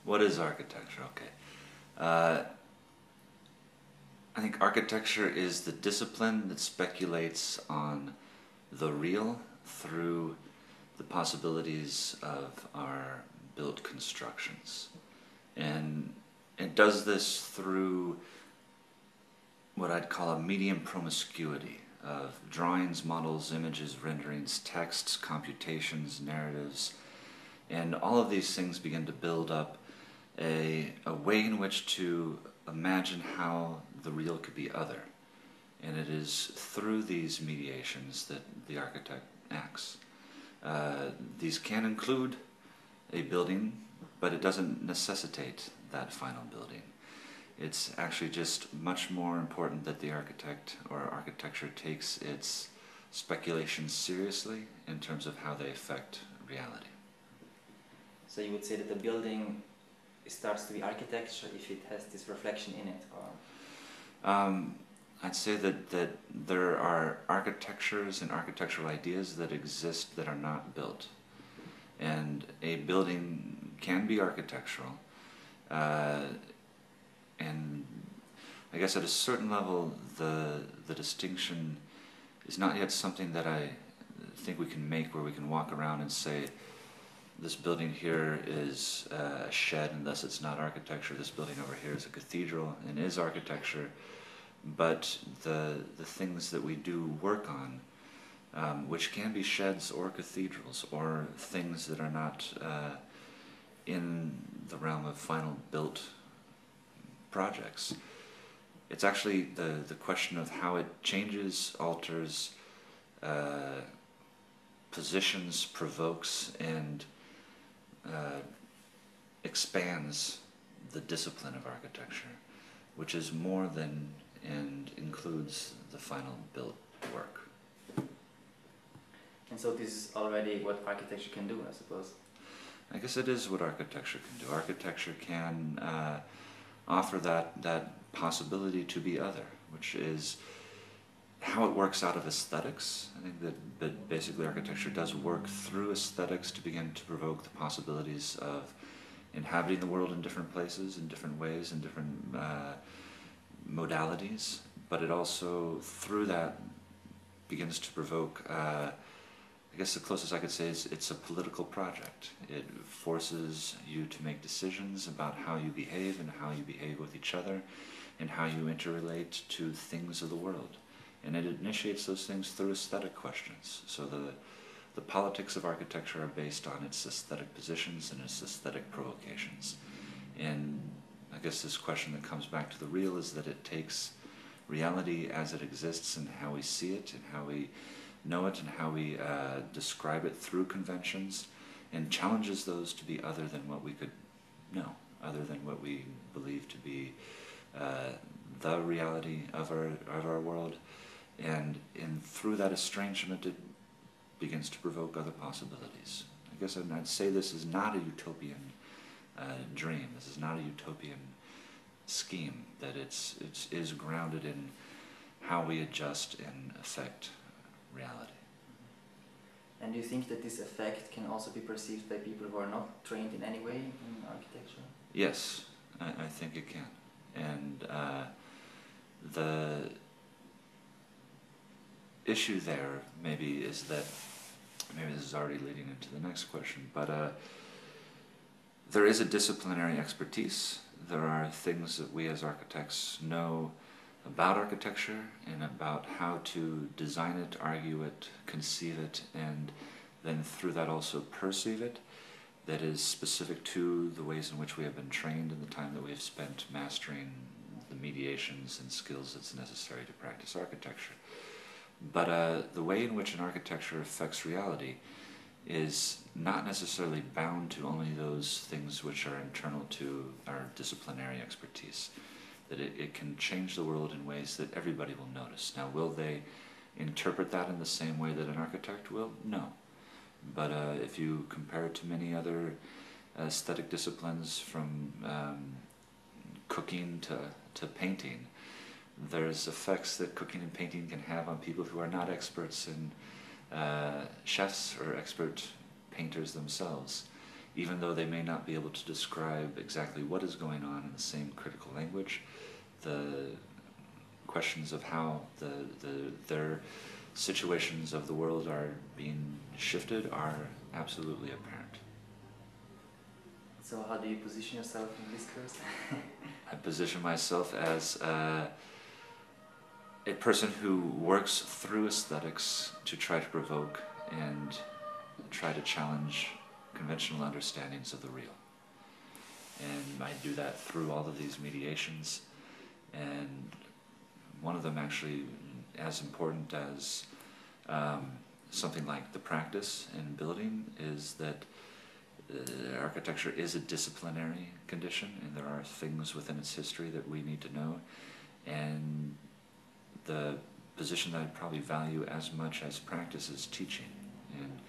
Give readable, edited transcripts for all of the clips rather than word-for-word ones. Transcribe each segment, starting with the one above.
What is architecture? Okay. I think architecture is the discipline that speculates on the real through the possibilities of our built constructions. And it does this through what I'd call a medium promiscuity of drawings, models, images, renderings, texts, computations, narratives, and all of these things begin to build up a way in which to imagine how the real could be other. And it is through these mediations that the architect acts. These can include a building, but it doesn't necessitate that final building. It's actually just much more important that the architect or architecture takes its speculations seriously in terms of how they affect reality. So you would say that the building starts to be architecture if it has this reflection in it? Or? I'd say that there are architectures and architectural ideas that exist that are not built. And a building can be architectural. And I guess at a certain level, the distinction is not yet something that I think we can make where we can walk around and say, this building here is a shed and thus it's not architecture, this building over here is a cathedral and is architecture. But the things that we do work on, which can be sheds or cathedrals or things that are not in the realm of final built projects, it's actually the question of how it changes, alters, positions, provokes, and expands the discipline of architecture, which is more than and includes the final built work. And so this is already what architecture can do, I suppose? I guess it is what architecture can do. Architecture can offer that possibility to be other, which is how it works out of aesthetics. I think that basically architecture does work through aesthetics to begin to provoke the possibilities of inhabiting the world in different places, in different ways, in different modalities, but it also, through that, begins to provoke, I guess the closest I could say is it's a political project. It forces you to make decisions about how you behave and how you behave with each other and how you interrelate to things of the world. And it initiates those things through aesthetic questions. So the politics of architecture are based on its aesthetic positions and its aesthetic provocations. And I guess this question that comes back to the real is that it takes reality as it exists and how we see it and how we know it and how we describe it through conventions, and challenges those to be other than what we could know, other than what we believe to be the reality of our world. And through that estrangement, it begins to provoke other possibilities. I guess I'd say this is not a utopian dream. This is not a utopian scheme, that it is grounded in how we adjust and affect reality. And do you think that this effect can also be perceived by people who are not trained in any way in architecture? Yes, I think it can. And the issue there maybe is that, maybe this is already leading into the next question, but there is a disciplinary expertise. There are things that we as architects know about architecture and about how to design it, argue it, conceive it, and then through that also perceive it, that is specific to the ways in which we have been trained and the time that we have spent mastering the mediations and skills that's necessary to practice architecture. But the way in which an architecture affects reality is not necessarily bound to only those things which are internal to our disciplinary expertise. That it can change the world in ways that everybody will notice. Now, will they interpret that in the same way that an architect will? No. But if you compare it to many other aesthetic disciplines, from cooking to painting, there's effects that cooking and painting can have on people who are not experts in chefs or expert painters themselves. even though they may not be able to describe exactly what is going on in the same critical language, the questions of how their situations of the world are being shifted are absolutely apparent. So how do you position yourself in this course? I position myself as a person who works through aesthetics to try to provoke and try to challenge conventional understandings of the real. And I do that through all of these mediations, and one of them actually as important as something like the practice in building is that architecture is a disciplinary condition, and there are things within its history that we need to know, and the position that I probably value as much as practice is teaching, and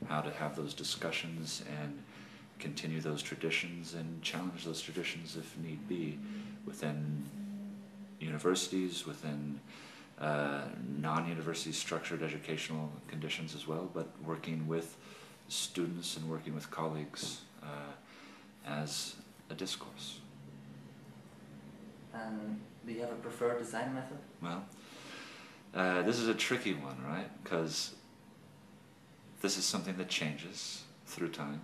how to have those discussions and continue those traditions and challenge those traditions if need be within universities, within non-university structured educational conditions as well, but working with students and working with colleagues as a discourse. And do you have a preferred design method? Well, this is a tricky one, right? Because this is something that changes through time,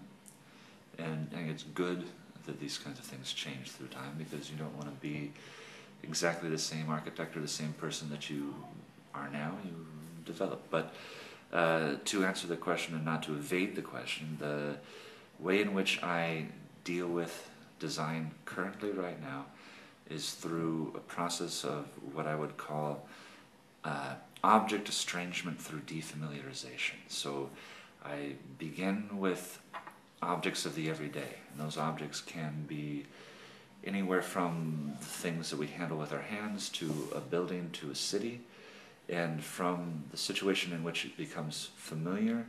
and I think it's good that these kinds of things change through time, because you don't want to be exactly the same architect or the same person that you are now. You develop. But to answer the question and not to evade the question, the way in which I deal with design currently right now is through a process of what I would call object estrangement through defamiliarization. So I begin with objects of the everyday, and those objects can be anywhere from things that we handle with our hands to a building to a city, and from the situation in which it becomes familiar,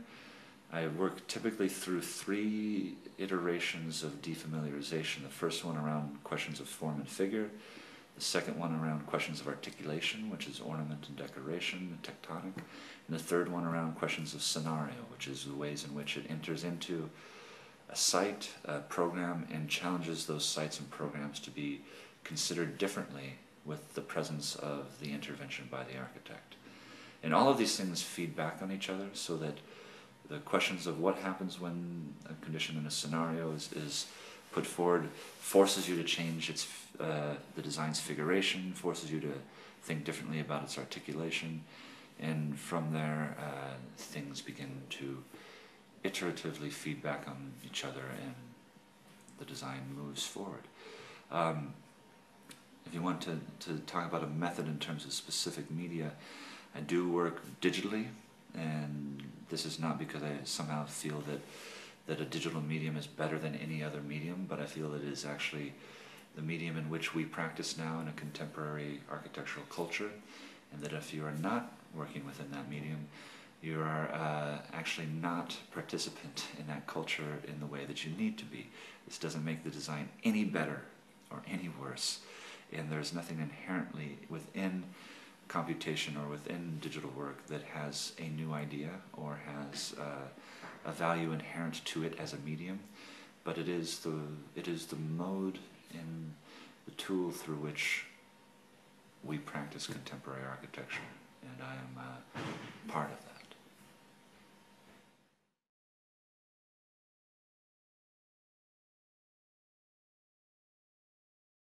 I work typically through 3 iterations of defamiliarization. The first one around questions of form and figure, the second one around questions of articulation, which is ornament and decoration, and tectonic, and the third one around questions of scenario, which is the ways in which it enters into a site, a program, and challenges those sites and programs to be considered differently with the presence of the intervention by the architect. And all of these things feed back on each other, so that the questions of what happens when a condition in a scenario is put forward forces you to change its the design's figuration, forces you to think differently about its articulation, and from there things begin to iteratively feed back on each other, and the design moves forward. If you want to talk about a method in terms of specific media, I do work digitally, and this is not because I somehow feel that a digital medium is better than any other medium, but I feel it is actually the medium in which we practice now in a contemporary architectural culture, and that if you are not working within that medium, you are actually not participant in that culture in the way that you need to be. This doesn't make the design any better or any worse, and there's nothing inherently within computation or within digital work that has a new idea or has a value inherent to it as a medium, but it is the mode and the tool through which we practice contemporary architecture, and I am part of it.